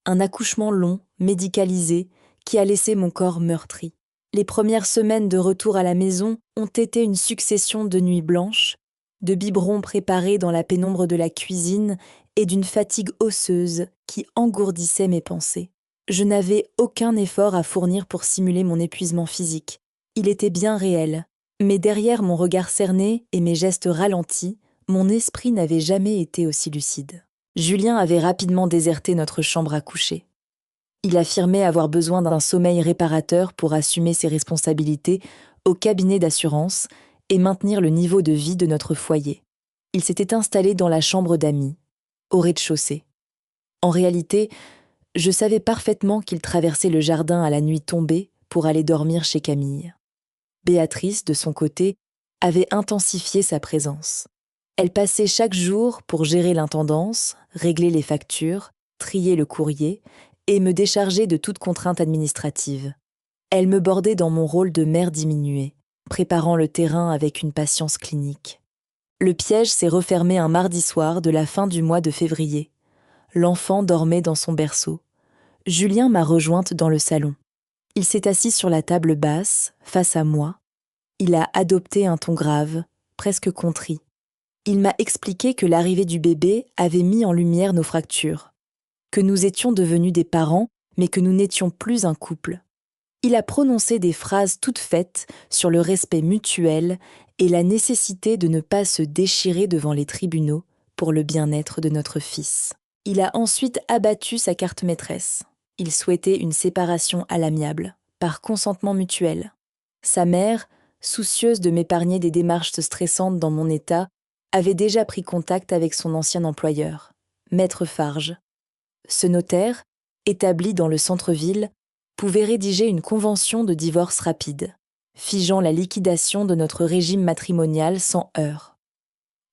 Un accouchement long, médicalisé, qui a laissé mon corps meurtri. Les premières semaines de retour à la maison ont été une succession de nuits blanches, de biberons préparés dans la pénombre de la cuisine et d'une fatigue osseuse qui engourdissait mes pensées. Je n'avais aucun effort à fournir pour simuler mon épuisement physique. Il était bien réel, mais derrière mon regard cerné et mes gestes ralentis, mon esprit n'avait jamais été aussi lucide. Julien avait rapidement déserté notre chambre à coucher. Il affirmait avoir besoin d'un sommeil réparateur pour assumer ses responsabilités au cabinet d'assurance et maintenir le niveau de vie de notre foyer. Il s'était installé dans la chambre d'amis, au rez-de-chaussée. En réalité, je savais parfaitement qu'il traversait le jardin à la nuit tombée pour aller dormir chez Camille. Béatrice, de son côté, avait intensifié sa présence. Elle passait chaque jour pour gérer l'intendance, régler les factures, trier le courrier et me décharger de toute contrainte administrative. Elle me bordait dans mon rôle de mère diminuée, préparant le terrain avec une patience clinique. Le piège s'est refermé un mardi soir de la fin du mois de février. L'enfant dormait dans son berceau. Julien m'a rejointe dans le salon. Il s'est assis sur la table basse, face à moi. Il a adopté un ton grave, presque contrit. Il m'a expliqué que l'arrivée du bébé avait mis en lumière nos fractures, que nous étions devenus des parents, mais que nous n'étions plus un couple. Il a prononcé des phrases toutes faites sur le respect mutuel et la nécessité de ne pas se déchirer devant les tribunaux pour le bien-être de notre fils. Il a ensuite abattu sa carte maîtresse. Il souhaitait une séparation à l'amiable, par consentement mutuel. Sa mère, soucieuse de m'épargner des démarches stressantes dans mon état, avait déjà pris contact avec son ancien employeur, Maître Farge. Ce notaire, établi dans le centre-ville, pouvait rédiger une convention de divorce rapide, figeant la liquidation de notre régime matrimonial sans heurts.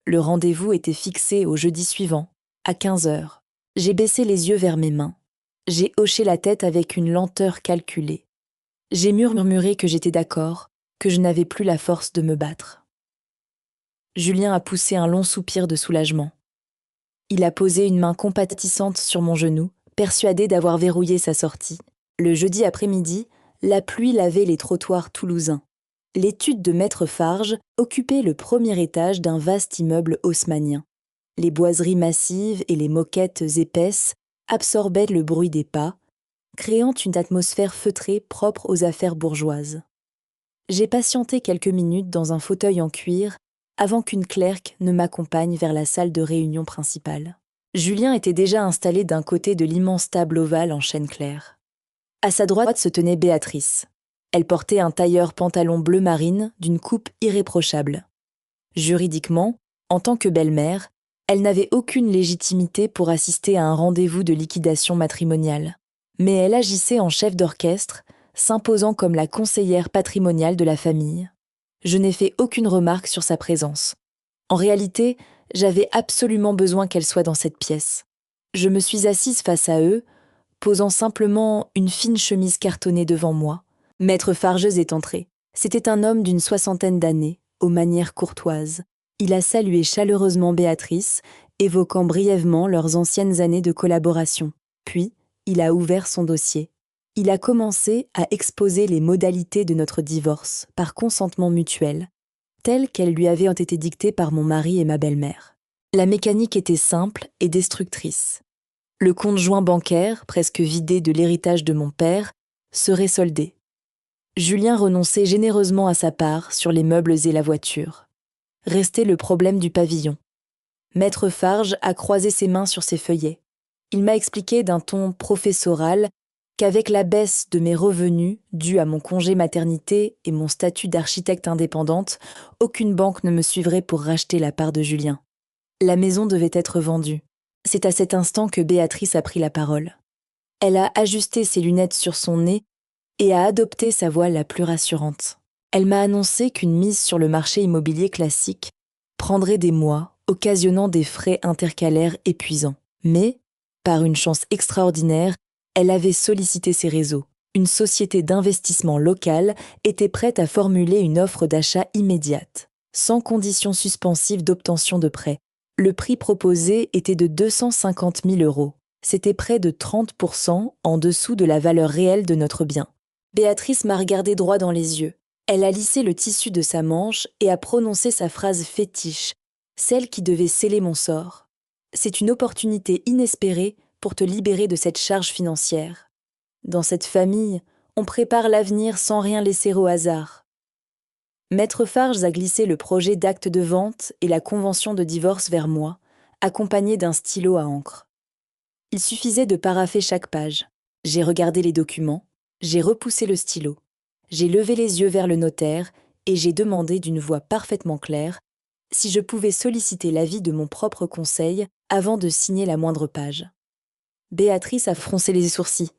Le rendez-vous était fixé au jeudi suivant, à 15h. J'ai baissé les yeux vers mes mains. J'ai hoché la tête avec une lenteur calculée. J'ai murmuré que j'étais d'accord, que je n'avais plus la force de me battre. Julien a poussé un long soupir de soulagement. Il a posé une main compatissante sur mon genou, persuadé d'avoir verrouillé sa sortie. Le jeudi après-midi, la pluie lavait les trottoirs toulousains. L'étude de Maître Farge occupait le premier étage d'un vaste immeuble haussmannien. Les boiseries massives et les moquettes épaisses absorbaient le bruit des pas, créant une atmosphère feutrée propre aux affaires bourgeoises. J'ai patienté quelques minutes dans un fauteuil en cuir avant qu'une clerque ne m'accompagne vers la salle de réunion principale. Julien était déjà installé d'un côté de l'immense table ovale en chêne clair. À sa droite se tenait Béatrice. Elle portait un tailleur pantalon bleu marine d'une coupe irréprochable. Juridiquement, en tant que belle-mère, elle n'avait aucune légitimité pour assister à un rendez-vous de liquidation matrimoniale. Mais elle agissait en chef d'orchestre, s'imposant comme la conseillère patrimoniale de la famille. Je n'ai fait aucune remarque sur sa présence. En réalité, j'avais absolument besoin qu'elle soit dans cette pièce. Je me suis assise face à eux, posant simplement une fine chemise cartonnée devant moi. Maître Fargeuse est entré. C'était un homme d'une 60aine d'années, aux manières courtoises. Il a salué chaleureusement Béatrice, évoquant brièvement leurs anciennes années de collaboration. Puis, il a ouvert son dossier. Il a commencé à exposer les modalités de notre divorce, par consentement mutuel, telles qu'elles lui avaient été dictées par mon mari et ma belle-mère. La mécanique était simple et destructrice. Le compte joint bancaire, presque vidé de l'héritage de mon père, serait soldé. Julien renonçait généreusement à sa part sur les meubles et la voiture. Restait le problème du pavillon. Maître Farge a croisé ses mains sur ses feuillets. Il m'a expliqué d'un ton professoral qu'avec la baisse de mes revenus, due à mon congé maternité et mon statut d'architecte indépendante, aucune banque ne me suivrait pour racheter la part de Julien. La maison devait être vendue. C'est à cet instant que Béatrice a pris la parole. Elle a ajusté ses lunettes sur son nez et a adopté sa voix la plus rassurante. Elle m'a annoncé qu'une mise sur le marché immobilier classique prendrait des mois, occasionnant des frais intercalaires épuisants. Mais, par une chance extraordinaire, elle avait sollicité ses réseaux. Une société d'investissement locale était prête à formuler une offre d'achat immédiate, sans condition suspensive d'obtention de prêt. Le prix proposé était de 250 000 €. C'était près de 30% en dessous de la valeur réelle de notre bien. Béatrice m'a regardé droit dans les yeux. Elle a lissé le tissu de sa manche et a prononcé sa phrase fétiche, celle qui devait sceller mon sort. C'est une opportunité inespérée pour te libérer de cette charge financière. Dans cette famille, on prépare l'avenir sans rien laisser au hasard. Maître Farges a glissé le projet d'acte de vente et la convention de divorce vers moi, accompagné d'un stylo à encre. Il suffisait de parapher chaque page. J'ai regardé les documents, j'ai repoussé le stylo, j'ai levé les yeux vers le notaire et j'ai demandé d'une voix parfaitement claire si je pouvais solliciter l'avis de mon propre conseil avant de signer la moindre page. Béatrice a froncé les sourcils.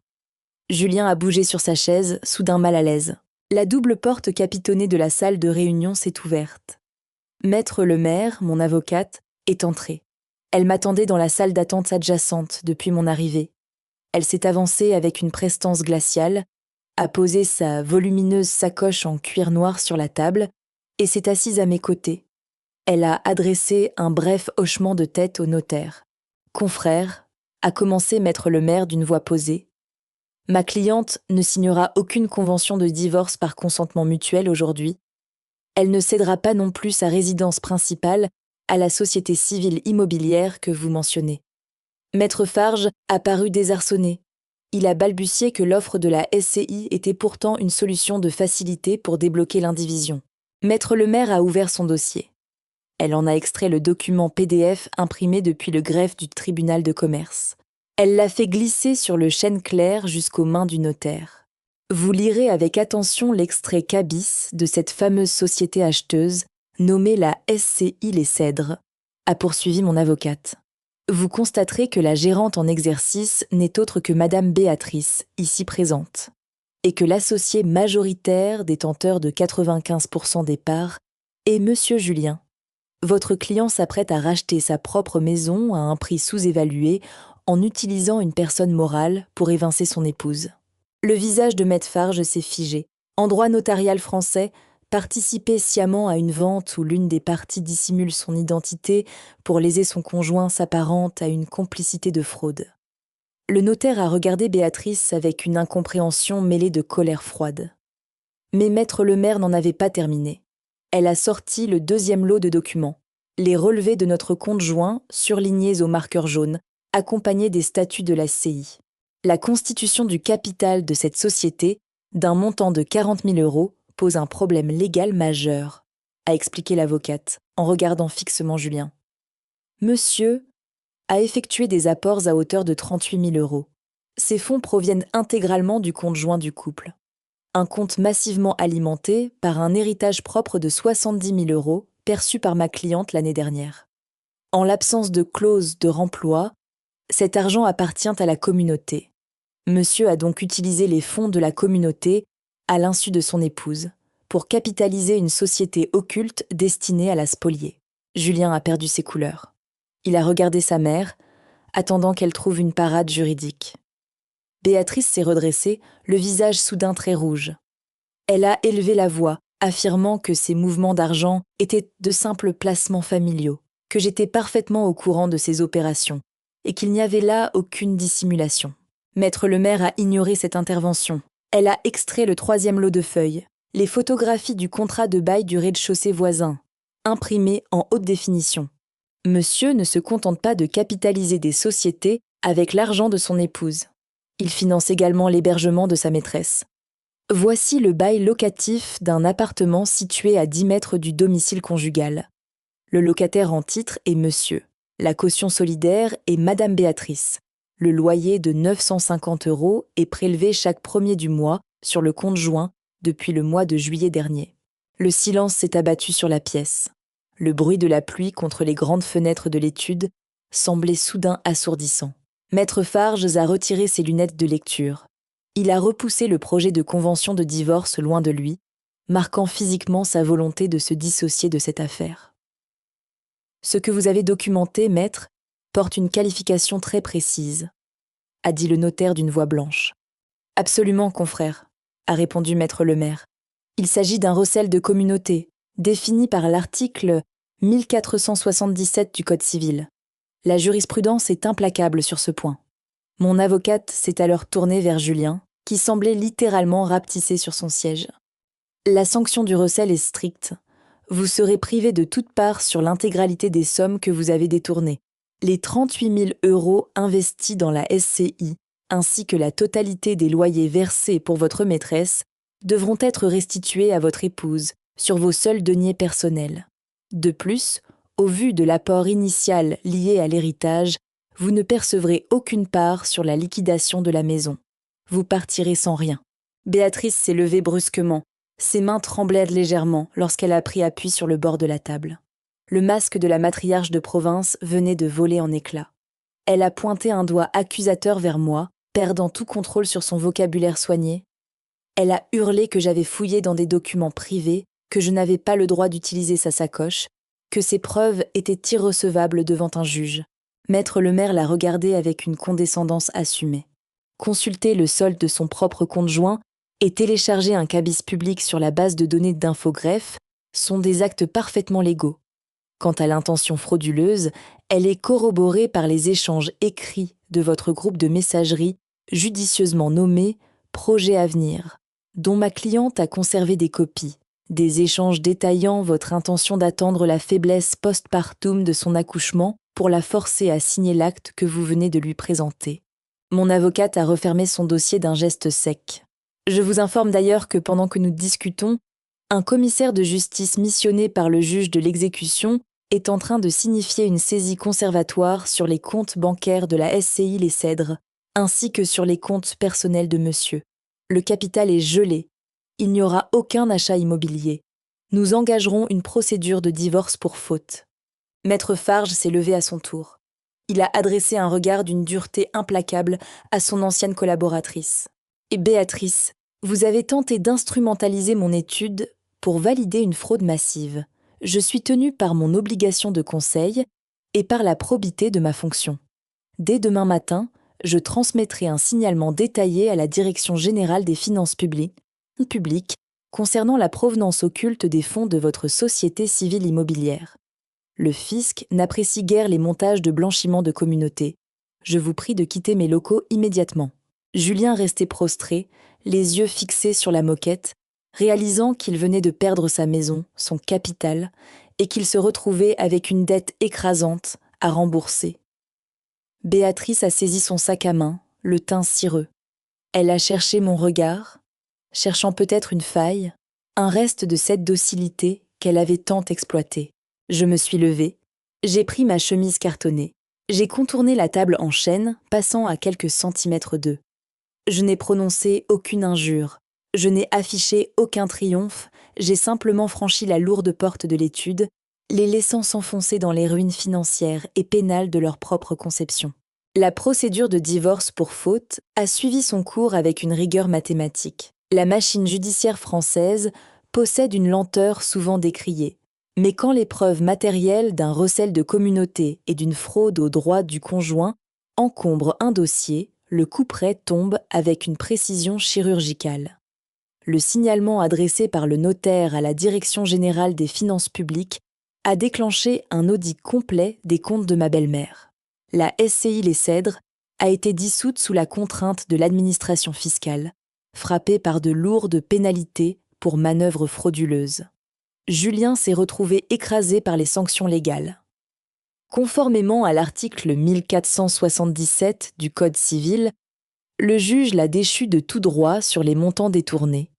Julien a bougé sur sa chaise, soudain mal à l'aise. La double porte capitonnée de la salle de réunion s'est ouverte. Maître Lemaire, mon avocate, est entrée. Elle m'attendait dans la salle d'attente adjacente depuis mon arrivée. Elle s'est avancée avec une prestance glaciale, a posé sa volumineuse sacoche en cuir noir sur la table et s'est assise à mes côtés. Elle a adressé un bref hochement de tête au notaire. « Confrère », a commencé Maître Lemaire d'une voix posée. « Ma cliente ne signera aucune convention de divorce par consentement mutuel aujourd'hui. Elle ne cédera pas non plus sa résidence principale à la société civile immobilière que vous mentionnez. » Maître Farges a paru désarçonné. Il a balbutié que l'offre de la SCI était pourtant une solution de facilité pour débloquer l'indivision. Maître Lemaire a ouvert son dossier. Elle en a extrait le document PDF imprimé depuis le greffe du tribunal de commerce. Elle l'a fait glisser sur le chêne clair jusqu'aux mains du notaire. Vous lirez avec attention l'extrait cabis de cette fameuse société acheteuse nommée la SCI Les Cèdres, a poursuivi mon avocate. Vous constaterez que la gérante en exercice n'est autre que Madame Béatrice, ici présente, et que l'associé majoritaire détenteur de 95% des parts est Monsieur Julien. Votre client s'apprête à racheter sa propre maison à un prix sous-évalué en utilisant une personne morale pour évincer son épouse. Le visage de Maître Farges s'est figé. En droit notarial français, participer sciemment à une vente où l'une des parties dissimule son identité pour léser son conjoint s'apparente à une complicité de fraude. Le notaire a regardé Béatrice avec une incompréhension mêlée de colère froide. Mais Maître Lemaire n'en avait pas terminé. Elle a sorti le deuxième lot de documents, les relevés de notre compte joint surlignés au marqueur jaune, accompagnés des statuts de la CI. La constitution du capital de cette société, d'un montant de 40 000 € pose un problème légal majeur, a expliqué l'avocate, en regardant fixement Julien. Monsieur a effectué des apports à hauteur de 38 000 €. Ces fonds proviennent intégralement du compte joint du couple. Un compte massivement alimenté par un héritage propre de 70 000 € perçu par ma cliente l'année dernière. En l'absence de clause de remploi, cet argent appartient à la communauté. Monsieur a donc utilisé les fonds de la communauté à l'insu de son épouse, pour capitaliser une société occulte destinée à la spolier. Julien a perdu ses couleurs. Il a regardé sa mère, attendant qu'elle trouve une parade juridique. Béatrice s'est redressée, le visage soudain très rouge. Elle a élevé la voix, affirmant que ces mouvements d'argent étaient de simples placements familiaux, que j'étais parfaitement au courant de ces opérations, et qu'il n'y avait là aucune dissimulation. Maître Lemaire a ignoré cette intervention. Elle a extrait le 3e lot de feuilles, les photographies du contrat de bail du rez-de-chaussée voisin, imprimées en haute définition. Monsieur ne se contente pas de capitaliser des sociétés avec l'argent de son épouse. Il finance également l'hébergement de sa maîtresse. Voici le bail locatif d'un appartement situé à 10 mètres du domicile conjugal. Le locataire en titre est Monsieur. La caution solidaire est Madame Béatrice. Le loyer de 950 € est prélevé chaque premier du mois sur le compte joint depuis le mois de juillet dernier. Le silence s'est abattu sur la pièce. Le bruit de la pluie contre les grandes fenêtres de l'étude semblait soudain assourdissant. Maître Farges a retiré ses lunettes de lecture. Il a repoussé le projet de convention de divorce loin de lui, marquant physiquement sa volonté de se dissocier de cette affaire. Ce que vous avez documenté, maître, porte une qualification très précise, a dit le notaire d'une voix blanche. Absolument, confrère, a répondu maître Lemaire. Il s'agit d'un recel de communauté, défini par l'article 1477 du Code civil. La jurisprudence est implacable sur ce point. Mon avocate s'est alors tournée vers Julien, qui semblait littéralement rapetissé sur son siège. La sanction du recel est stricte. Vous serez privé de toute part sur l'intégralité des sommes que vous avez détournées. Les 38 000 € investis dans la SCI, ainsi que la totalité des loyers versés pour votre maîtresse, devront être restitués à votre épouse sur vos seuls deniers personnels. De plus, au vu de l'apport initial lié à l'héritage, vous ne percevrez aucune part sur la liquidation de la maison. Vous partirez sans rien. Béatrice s'est levée brusquement. Ses mains tremblaient légèrement lorsqu'elle a pris appui sur le bord de la table. Le masque de la matriarche de province venait de voler en éclats. Elle a pointé un doigt accusateur vers moi, perdant tout contrôle sur son vocabulaire soigné. Elle a hurlé que j'avais fouillé dans des documents privés, que je n'avais pas le droit d'utiliser sa sacoche, que ces preuves étaient irrecevables devant un juge. Maître Lemaire l'a regardée avec une condescendance assumée. Consulter le solde de son propre compte joint et télécharger un cabis public sur la base de données d'Infogreffe sont des actes parfaitement légaux. Quant à l'intention frauduleuse, elle est corroborée par les échanges écrits de votre groupe de messagerie judicieusement nommé « Projet à venir », dont ma cliente a conservé des copies, des échanges détaillant votre intention d'attendre la faiblesse post-partum de son accouchement pour la forcer à signer l'acte que vous venez de lui présenter. Mon avocate a refermé son dossier d'un geste sec. Je vous informe d'ailleurs que pendant que nous discutons, un commissaire de justice missionné par le juge de l'exécution est en train de signifier une saisie conservatoire sur les comptes bancaires de la SCI Les Cèdres, ainsi que sur les comptes personnels de monsieur. Le capital est gelé. Il n'y aura aucun achat immobilier. Nous engagerons une procédure de divorce pour faute. Maître Farges s'est levé à son tour. Il a adressé un regard d'une dureté implacable à son ancienne collaboratrice. Et Béatrice, vous avez tenté d'instrumentaliser mon étude pour valider une fraude massive. Je suis tenue par mon obligation de conseil et par la probité de ma fonction. Dès demain matin, je transmettrai un signalement détaillé à la Direction générale des finances publiques concernant la provenance occulte des fonds de votre société civile immobilière. Le fisc n'apprécie guère les montages de blanchiment de communauté. Je vous prie de quitter mes locaux immédiatement. Julien restait prostré, les yeux fixés sur la moquette, réalisant qu'il venait de perdre sa maison, son capital, et qu'il se retrouvait avec une dette écrasante à rembourser. Béatrice a saisi son sac à main, le teint cireux. Elle a cherché mon regard, cherchant peut-être une faille, un reste de cette docilité qu'elle avait tant exploitée. Je me suis levée, j'ai pris ma chemise cartonnée, j'ai contourné la table en chêne, passant à quelques centimètres d'eux. Je n'ai prononcé aucune injure, je n'ai affiché aucun triomphe, j'ai simplement franchi la lourde porte de l'étude, les laissant s'enfoncer dans les ruines financières et pénales de leur propre conception. La procédure de divorce pour faute a suivi son cours avec une rigueur mathématique. La machine judiciaire française possède une lenteur souvent décriée. Mais quand les preuves matérielles d'un recel de communauté et d'une fraude aux droits du conjoint encombrent un dossier, le couperet tombe avec une précision chirurgicale. Le signalement adressé par le notaire à la Direction générale des finances publiques a déclenché un audit complet des comptes de ma belle-mère. La SCI Les Cèdres a été dissoute sous la contrainte de l'administration fiscale, frappée par de lourdes pénalités pour manœuvres frauduleuses. Julien s'est retrouvé écrasé par les sanctions légales. Conformément à l'article 1477 du Code civil, le juge l'a déchu de tout droit sur les montants détournés.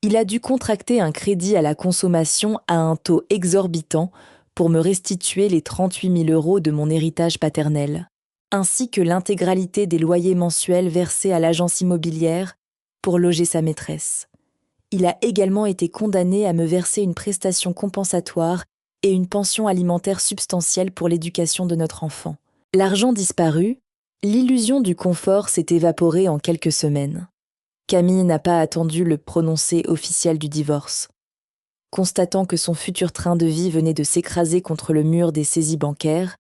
Il a dû contracter un crédit à la consommation à un taux exorbitant pour me restituer les 38 000 € de mon héritage paternel. ainsi que l'intégralité des loyers mensuels versés à l'agence immobilière pour loger sa maîtresse. Il a également été condamné à me verser une prestation compensatoire et une pension alimentaire substantielle pour l'éducation de notre enfant. L'argent disparu, l'illusion du confort s'est évaporée en quelques semaines. Camille n'a pas attendu le prononcé officiel du divorce. Constatant que son futur train de vie venait de s'écraser contre le mur des saisies bancaires,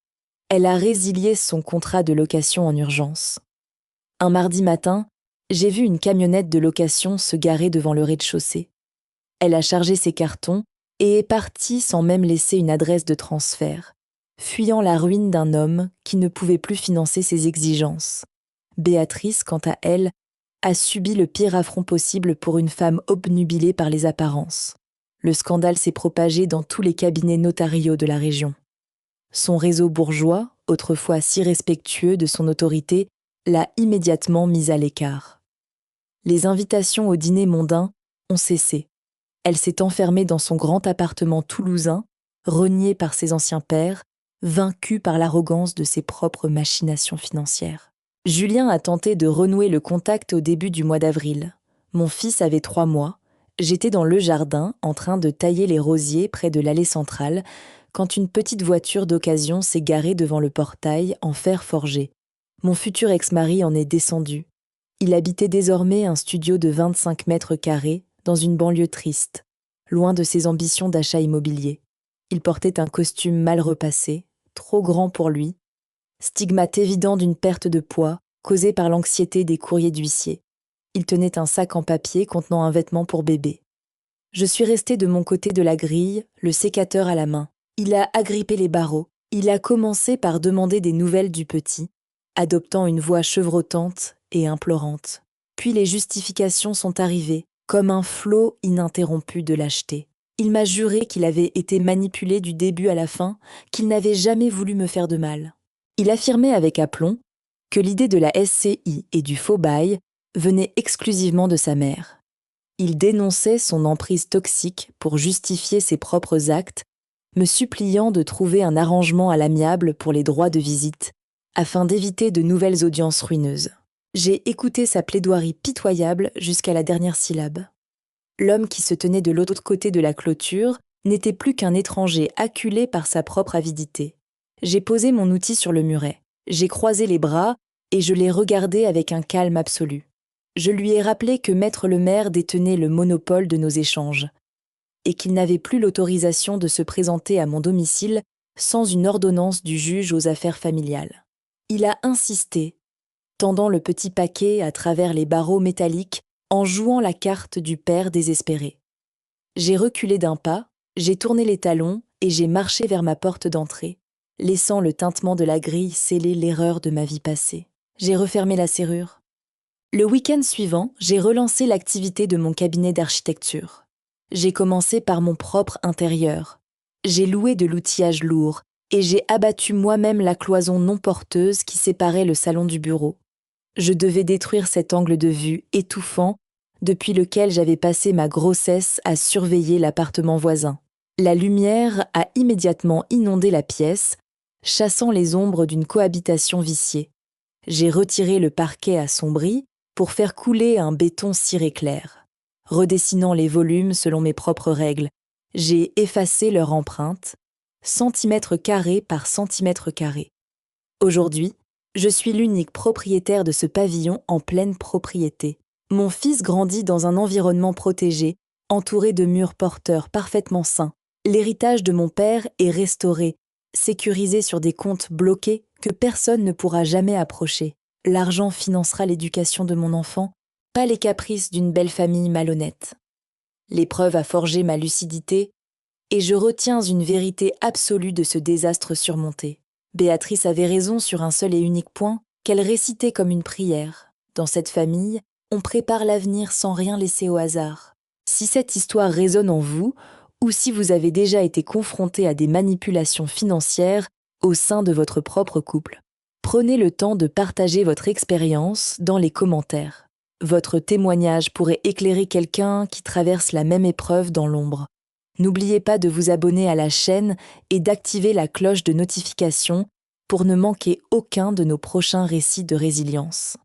elle a résilié son contrat de location en urgence. Un mardi matin, j'ai vu une camionnette de location se garer devant le rez-de-chaussée. Elle a chargé ses cartons et est partie sans même laisser une adresse de transfert, fuyant la ruine d'un homme qui ne pouvait plus financer ses exigences. Béatrice, quant à elle, a subi le pire affront possible pour une femme obnubilée par les apparences. Le scandale s'est propagé dans tous les cabinets notariaux de la région. Son réseau bourgeois, autrefois si respectueux de son autorité, l'a immédiatement mise à l'écart. Les invitations au dîner mondain ont cessé. Elle s'est enfermée dans son grand appartement toulousain, reniée par ses anciens pères, vaincue par l'arrogance de ses propres machinations financières. Julien a tenté de renouer le contact au début du mois d'avril. Mon fils avait 3 mois. J'étais dans le jardin, en train de tailler les rosiers près de l'allée centrale, quand une petite voiture d'occasion s'est garée devant le portail en fer forgé. Mon futur ex-mari en est descendu. Il habitait désormais un studio de 25 mètres carrés dans une banlieue triste, loin de ses ambitions d'achat immobilier. Il portait un costume mal repassé, trop grand pour lui, stigmate évident d'une perte de poids causée par l'anxiété des courriers d'huissier. Il tenait un sac en papier contenant un vêtement pour bébé. Je suis restée de mon côté de la grille, le sécateur à la main. Il a agrippé les barreaux. Il a commencé par demander des nouvelles du petit, adoptant une voix chevrotante et implorante. Puis les justifications sont arrivées, comme un flot ininterrompu de lâcheté. Il m'a juré qu'il avait été manipulé du début à la fin, qu'il n'avait jamais voulu me faire de mal. Il affirmait avec aplomb que l'idée de la SCI et du faux bail venait exclusivement de sa mère. Il dénonçait son emprise toxique pour justifier ses propres actes, me suppliant de trouver un arrangement à l'amiable pour les droits de visite, afin d'éviter de nouvelles audiences ruineuses. J'ai écouté sa plaidoirie pitoyable jusqu'à la dernière syllabe. L'homme qui se tenait de l'autre côté de la clôture n'était plus qu'un étranger acculé par sa propre avidité. J'ai posé mon outil sur le muret. J'ai croisé les bras et je l'ai regardé avec un calme absolu. Je lui ai rappelé que maître le maire détenait le monopole de nos échanges et qu'il n'avait plus l'autorisation de se présenter à mon domicile sans une ordonnance du juge aux affaires familiales. Il a insisté, tendant le petit paquet à travers les barreaux métalliques en jouant la carte du père désespéré. J'ai reculé d'un pas, j'ai tourné les talons et j'ai marché vers ma porte d'entrée, laissant le tintement de la grille sceller l'erreur de ma vie passée. J'ai refermé la serrure. Le week-end suivant, j'ai relancé l'activité de mon cabinet d'architecture. J'ai commencé par mon propre intérieur. J'ai loué de l'outillage lourd et j'ai abattu moi-même la cloison non porteuse qui séparait le salon du bureau. Je devais détruire cet angle de vue étouffant depuis lequel j'avais passé ma grossesse à surveiller l'appartement voisin. La lumière a immédiatement inondé la pièce, chassant les ombres d'une cohabitation viciée. J'ai retiré le parquet assombri pour faire couler un béton ciré clair. Redessinant les volumes selon mes propres règles, j'ai effacé leur empreinte, centimètre carré par centimètre carré. Aujourd'hui, je suis l'unique propriétaire de ce pavillon en pleine propriété. Mon fils grandit dans un environnement protégé, entouré de murs porteurs parfaitement sains. L'héritage de mon père est restauré, sécurisé sur des comptes bloqués que personne ne pourra jamais approcher. L'argent financera l'éducation de mon enfant, pas les caprices d'une belle famille malhonnête. L'épreuve a forgé ma lucidité et je retiens une vérité absolue de ce désastre surmonté. Béatrice avait raison sur un seul et unique point, qu'elle récitait comme une prière. Dans cette famille, on prépare l'avenir sans rien laisser au hasard. Si cette histoire résonne en vous, ou si vous avez déjà été confronté à des manipulations financières au sein de votre propre couple, prenez le temps de partager votre expérience dans les commentaires. Votre témoignage pourrait éclairer quelqu'un qui traverse la même épreuve dans l'ombre. N'oubliez pas de vous abonner à la chaîne et d'activer la cloche de notification pour ne manquer aucun de nos prochains récits de résilience.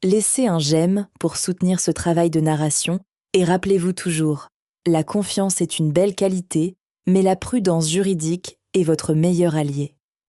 Laissez un j'aime pour soutenir ce travail de narration et rappelez-vous toujours, la confiance est une belle qualité, mais la prudence juridique est votre meilleur allié.